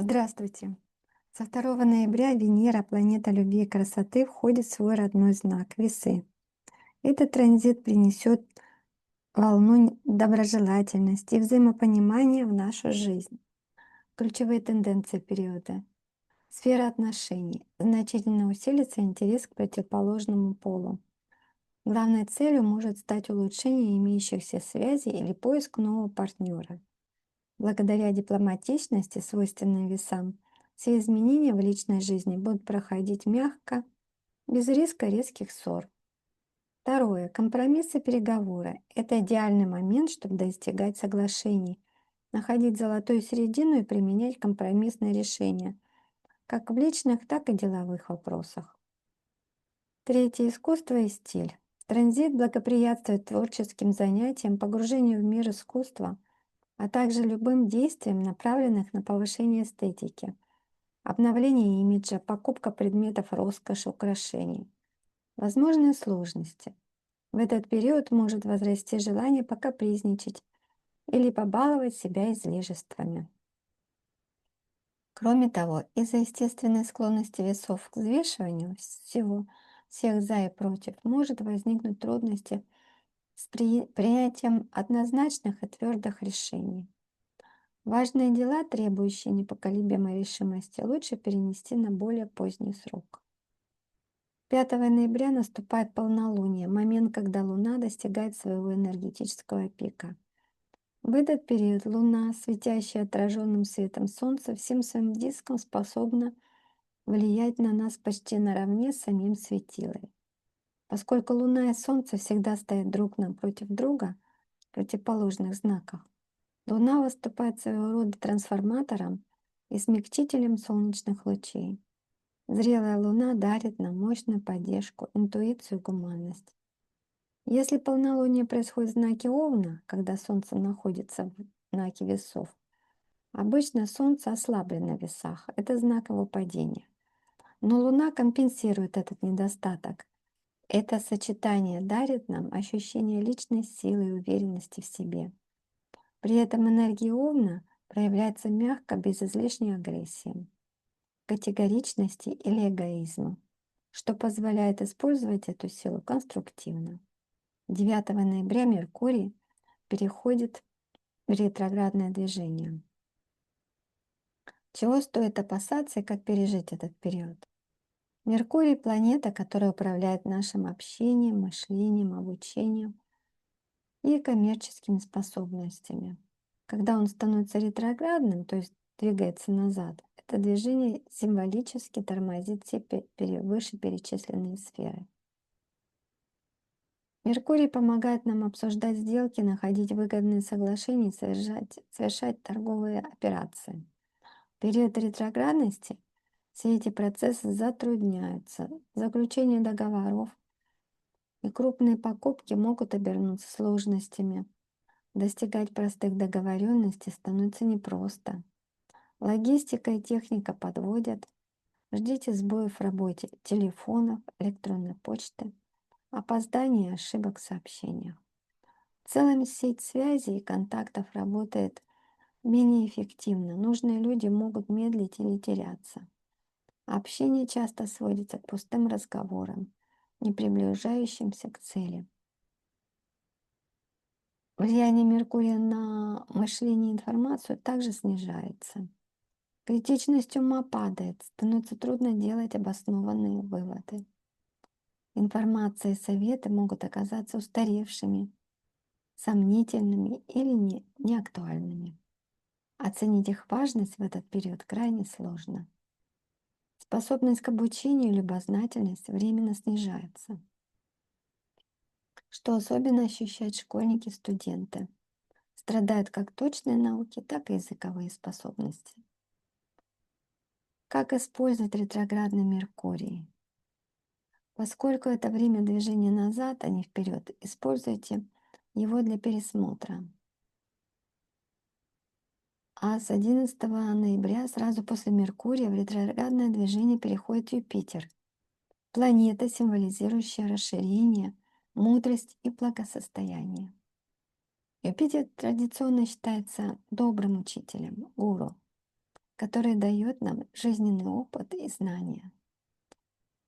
Здравствуйте! Со 2 ноября Венера, планета любви и красоты, входит в свой родной знак — Весы. Этот транзит принесет волну доброжелательности и взаимопонимания в нашу жизнь. Ключевые тенденции периода. Сфера отношений. Значительно усилится интерес к противоположному полу. Главной целью может стать улучшение имеющихся связей или поиск нового партнера. Благодаря дипломатичности, свойственной весам, все изменения в личной жизни будут проходить мягко, без риска резких ссор. Второе. Компромиссы, переговоры. Это идеальный момент, чтобы достигать соглашений, находить золотую середину и применять компромиссные решения, как в личных, так и деловых вопросах. Третье. Искусство и стиль. Транзит благоприятствует творческим занятиям, погружению в мир искусства, а также любым действиям, направленных на повышение эстетики, обновление имиджа, покупка предметов роскоши, украшений. Возможны сложности. В этот период может возрасти желание покапризничать или побаловать себя излишествами. Кроме того, из-за естественной склонности весов к взвешиванию всех за и против, может возникнуть трудности с принятием однозначных и твердых решений. Важные дела, требующие непоколебимой решимости, лучше перенести на более поздний срок. 5 ноября наступает полнолуние, момент, когда Луна достигает своего энергетического пика. В этот период Луна, светящая отраженным светом Солнца, всем своим диском способна влиять на нас почти наравне с самим светилой. Поскольку Луна и Солнце всегда стоят друг напротив друга в противоположных знаках, Луна выступает своего рода трансформатором и смягчителем солнечных лучей. Зрелая Луна дарит нам мощную поддержку, интуицию и гуманность. Если полнолуние происходит в знаке Овна, когда Солнце находится в знаке Весов, обычно Солнце ослаблено в Весах, это знак его падения. Но Луна компенсирует этот недостаток. Это сочетание дарит нам ощущение личной силы и уверенности в себе. При этом энергия Овна проявляется мягко, без излишней агрессии, категоричности или эгоизма, что позволяет использовать эту силу конструктивно. 9 ноября Меркурий переходит в ретроградное движение. Чего стоит опасаться и как пережить этот период? Меркурий — планета, которая управляет нашим общением, мышлением, обучением и коммерческими способностями. Когда он становится ретроградным, то есть двигается назад, это движение символически тормозит все вышеперечисленные сферы. Меркурий помогает нам обсуждать сделки, находить выгодные соглашения и совершать торговые операции. В период ретроградности все эти процессы затрудняются. Заключение договоров и крупные покупки могут обернуться сложностями. Достигать простых договоренностей становится непросто. Логистика и техника подводят. Ждите сбоев в работе телефонов, электронной почты, опозданий и ошибок в сообщениях. В целом сеть связей и контактов работает менее эффективно. Нужные люди могут медлить или теряться. Общение часто сводится к пустым разговорам, не приближающимся к цели. Влияние Меркурия на мышление и информацию также снижается. Критичность ума падает, становится трудно делать обоснованные выводы. Информация и советы могут оказаться устаревшими, сомнительными или неактуальными. Оценить их важность в этот период крайне сложно. Способность к обучению и любознательность временно снижается, что особенно ощущают школьники и студенты. Страдают как точные науки, так и языковые способности. Как использовать ретроградный Меркурий? Поскольку это время движения назад, а не вперед, используйте его для пересмотра. А с 11 ноября, сразу после Меркурия, в ретроградное движение переходит Юпитер, планета, символизирующая расширение, мудрость и благосостояние. Юпитер традиционно считается добрым учителем, гуру. который дает нам жизненный опыт и знания.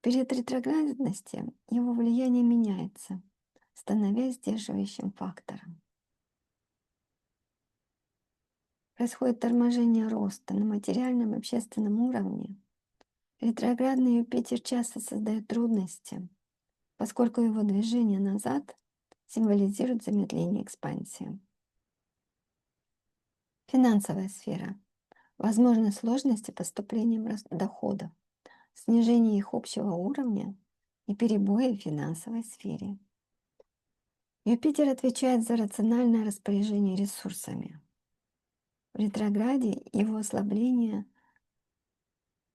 Перед ретроградностью его влияние меняется, становясь сдерживающим фактором. Происходит торможение роста на материальном и общественном уровне. Ретроградный Юпитер часто создает трудности, поскольку его движение назад символизирует замедление экспансии. Финансовая сфера. Возможны сложности поступлением доходов, снижение их общего уровня и перебои в финансовой сфере. Юпитер отвечает за рациональное распоряжение ресурсами. В ретрограде его ослабление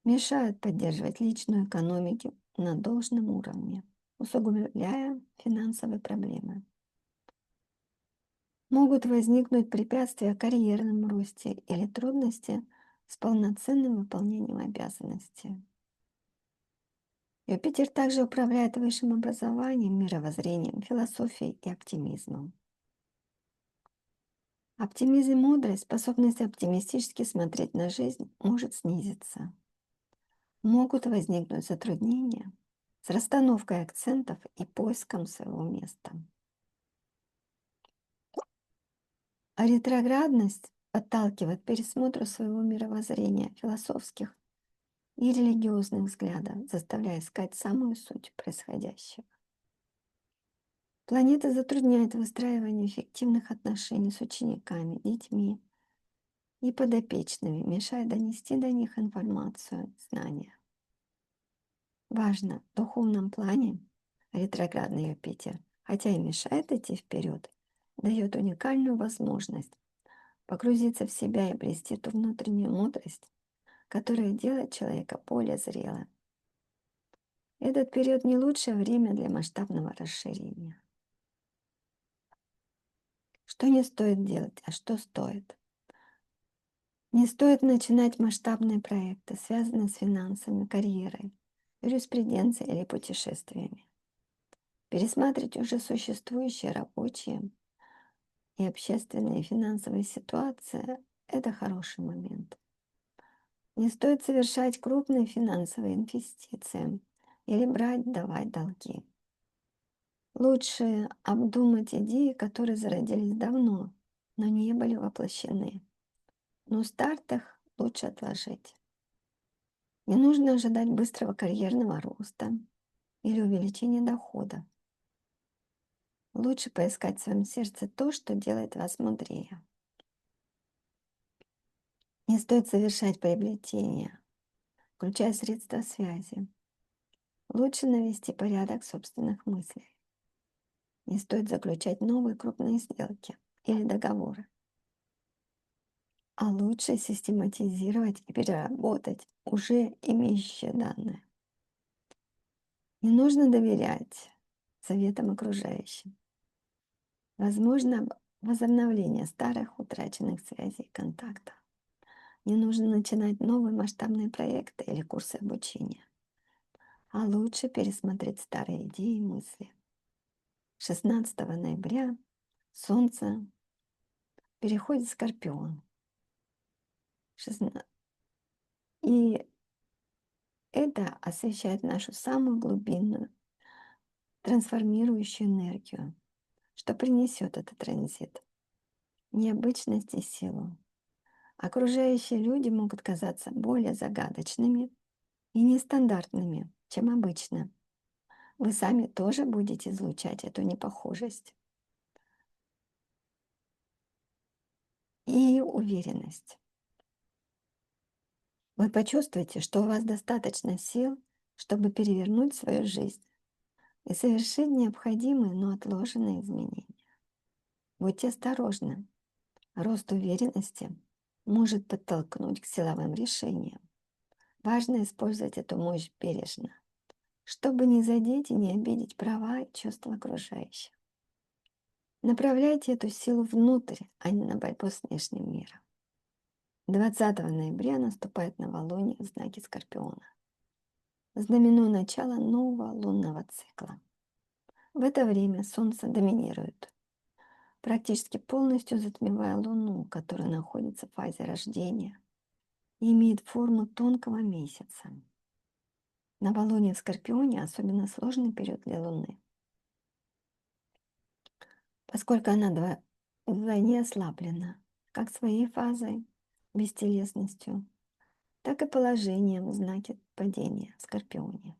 мешают поддерживать личную экономику на должном уровне, усугубляя финансовые проблемы. Могут возникнуть препятствия в карьерном росте или трудности с полноценным выполнением обязанностей. Юпитер также управляет высшим образованием, мировоззрением, философией и оптимизмом. Оптимизм и мудрость, способность оптимистически смотреть на жизнь, может снизиться. Могут возникнуть затруднения с расстановкой акцентов и поиском своего места. А ретроградность подталкивает к пересмотру своего мировоззрения, философских и религиозных взглядов, заставляя искать самую суть происходящего. Планета затрудняет выстраивание эффективных отношений с учениками, детьми и подопечными, мешая донести до них информацию, знания. Важно, в духовном плане ретроградный Юпитер, хотя и мешает идти вперед, дает уникальную возможность погрузиться в себя и обрести ту внутреннюю мудрость, которая делает человека более зрелым. Этот период не лучшее время для масштабного расширения. Что не стоит делать, а что стоит? Не стоит начинать масштабные проекты, связанные с финансами, карьерой, юриспруденцией или путешествиями. Пересматривать уже существующие рабочие и общественные и финансовые ситуации — это хороший момент. Не стоит совершать крупные финансовые инвестиции или давать долги. Лучше обдумать идеи, которые зародились давно, но не были воплощены. Но старт их лучше отложить. Не нужно ожидать быстрого карьерного роста или увеличения дохода. Лучше поискать в своем сердце то, что делает вас мудрее. Не стоит совершать приобретения, включая средства связи. Лучше навести порядок собственных мыслей. Не стоит заключать новые крупные сделки или договоры. А лучше систематизировать и переработать уже имеющие данные. Не нужно доверять советам окружающим. Возможно возобновление старых утраченных связей и контактов. Не нужно начинать новые масштабные проекты или курсы обучения. А лучше пересмотреть старые идеи и мысли. 16 ноября Солнце переходит в Скорпион. И это освещает нашу самую глубинную, трансформирующую энергию, что принесет этот транзит. Необычность и силу. Окружающие люди могут казаться более загадочными и нестандартными, чем обычно. Вы сами тоже будете излучать эту непохожесть и уверенность. Вы почувствуете, что у вас достаточно сил, чтобы перевернуть свою жизнь и совершить необходимые, но отложенные изменения. Будьте осторожны. Рост уверенности может подтолкнуть к силовым решениям. Важно использовать эту мощь бережно, чтобы не задеть и не обидеть права и чувства окружающих. Направляйте эту силу внутрь, а не на борьбу с внешним миром. 20 ноября наступает новолуние в знаке Скорпиона, знаменуя начало нового лунного цикла. В это время Солнце доминирует, практически полностью затмевая Луну, которая находится в фазе рождения, и имеет форму тонкого месяца. На Новолуние в Скорпионе особенно сложный период для Луны, поскольку она вдвойне ослаблена, как своей фазой, бестелесностью, так и положением в знаке падения в Скорпионе.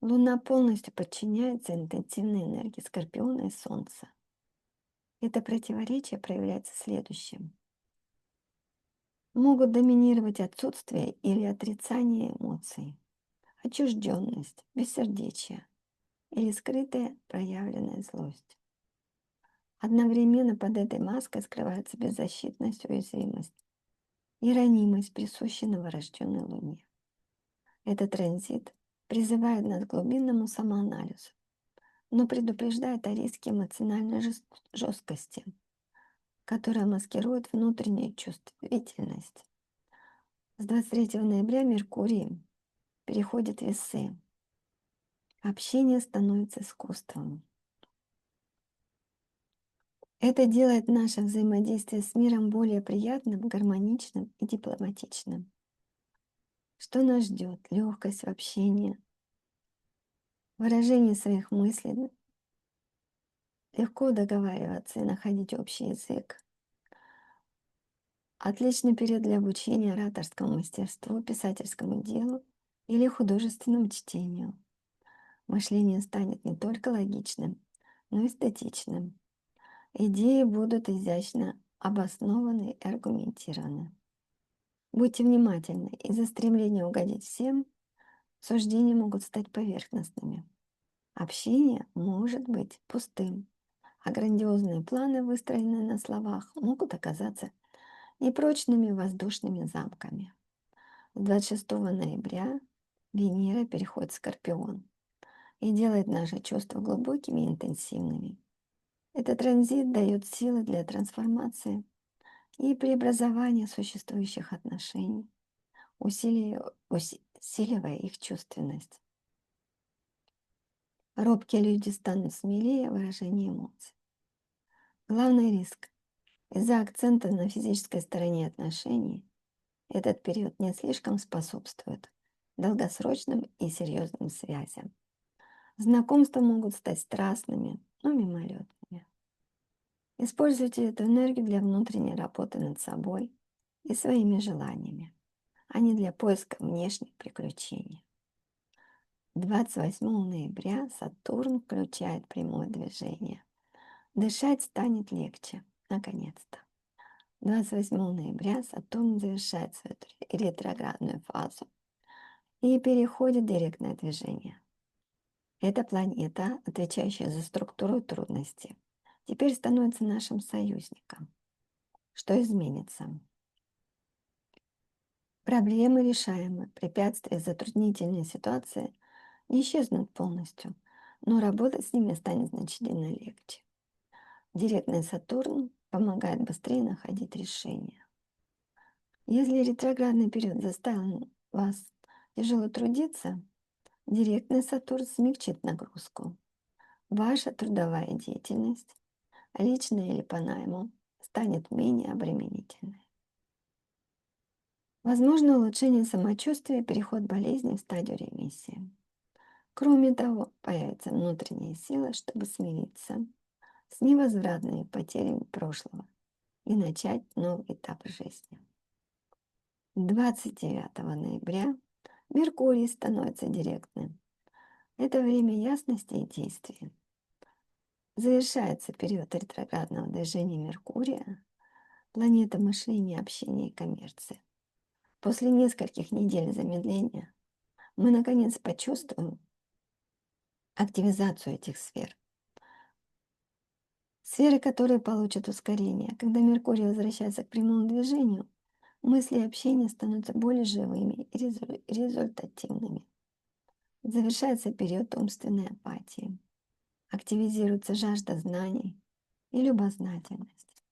Луна полностью подчиняется интенсивной энергии Скорпиона и Солнца. Это противоречие проявляется следующим. Могут доминировать отсутствие или отрицание эмоций, отчужденность, бессердечие или скрытая проявленная злость. Одновременно под этой маской скрывается беззащитность, уязвимость и ранимость, присущая новорожденной Луне. Этот транзит призывает нас к глубинному самоанализу, но предупреждает о риске эмоциональной жесткости, которая маскирует внутреннюю чувствительность. С 23 ноября Меркурий переходит в Весы. Общение становится искусством. Это делает наше взаимодействие с миром более приятным, гармоничным и дипломатичным. Что нас ждет? Легкость в общении, выражение своих мыслей, легко договариваться и находить общий язык. Отличный период для обучения ораторскому мастерству, писательскому делу или художественному чтению. Мышление станет не только логичным, но и эстетичным. Идеи будут изящно обоснованы и аргументированы. Будьте внимательны, из-за стремления угодить всем, суждения могут стать поверхностными. Общение может быть пустым, а грандиозные планы, выстроенные на словах, могут оказаться непрочными воздушными замками. С 26 ноября Венера переходит в Скорпион и делает наши чувства глубокими и интенсивными. Этот транзит дает силы для трансформации и преобразования существующих отношений, усиливая их чувственность. Робкие люди станут смелее в выражении эмоций. Главный риск. Из-за акцента на физической стороне отношений этот период не слишком способствует долгосрочным и серьезным связям. Знакомства могут стать страстными, но мимолетными. Используйте эту энергию для внутренней работы над собой и своими желаниями, а не для поиска внешних приключений. 28 ноября Сатурн включает прямое движение. Дышать станет легче, наконец-то. 28 ноября Сатурн завершает свою ретроградную фазу и переходит в директное движение. Эта планета, отвечающая за структуру трудностей, теперь становится нашим союзником. Что изменится? Проблемы решаемы, препятствия, затруднительные ситуации не исчезнут полностью, но работать с ними станет значительно легче. Директный Сатурн помогает быстрее находить решения. Если ретроградный период заставил вас тяжело трудиться, директный Сатурн смягчит нагрузку. Ваша трудовая деятельность, личная или по найму, станет менее обременительной. Возможно улучшение самочувствия и переход болезни в стадию ремиссии. Кроме того, появится внутренняя сила, чтобы смириться с невозвратными потерями прошлого и начать новый этап жизни. 29 ноября Меркурий становится директным. Это время ясности и действия. Завершается период ретроградного движения Меркурия, планета мышления, общения и коммерции. После нескольких недель замедления мы наконец почувствуем активизацию этих сфер. Сферы, которые получат ускорение. Когда Меркурий возвращается к прямому движению, мысли и общение становятся более живыми и результативными. Завершается период умственной апатии. Активизируется жажда знаний и любознательность.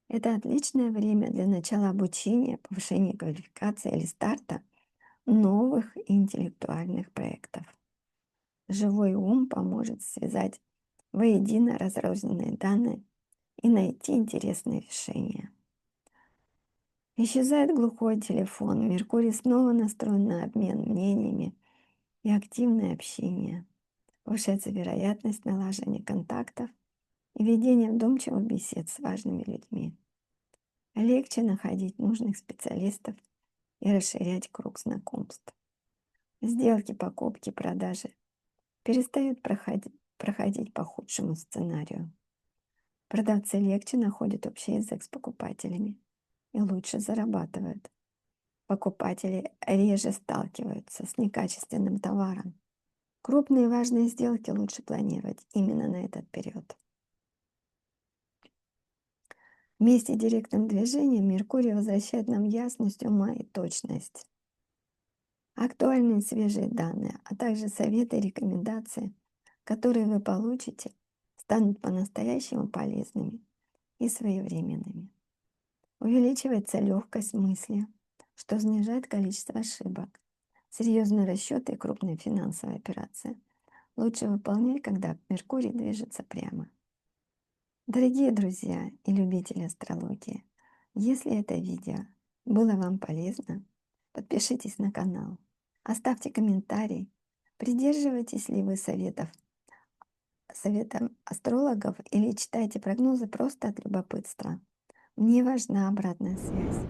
Это отличное время для начала обучения, повышения квалификации или старта новых интеллектуальных проектов. Живой ум поможет связать воедино разрозненные данные и найти интересные решения. Исчезает глухой телефон, Меркурий снова настроен на обмен мнениями и активное общение. Повышается вероятность налаживания контактов и ведения вдумчивых бесед с важными людьми. Легче находить нужных специалистов и расширять круг знакомств. Сделки, покупки, продажи перестают проходить по худшему сценарию. Продавцы легче находят общий язык с покупателями и лучше зарабатывают. Покупатели реже сталкиваются с некачественным товаром. Крупные важные сделки лучше планировать именно на этот период. Вместе с директным движением Меркурий возвращает нам ясность ума и точность. Актуальные свежие данные, а также советы и рекомендации, которые вы получите, станут по-настоящему полезными и своевременными. Увеличивается легкость мысли, что снижает количество ошибок. Серьезные расчеты и крупные финансовые операции лучше выполнять, когда Меркурий движется прямо. Дорогие друзья и любители астрологии, если это видео было вам полезно, подпишитесь на канал, оставьте комментарий, придерживаетесь ли вы советам астрологов или читаете прогнозы просто от любопытства. Мне важна обратная связь.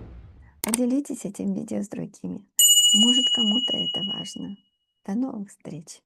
Поделитесь этим видео с другими. Может, кому-то это важно. До новых встреч!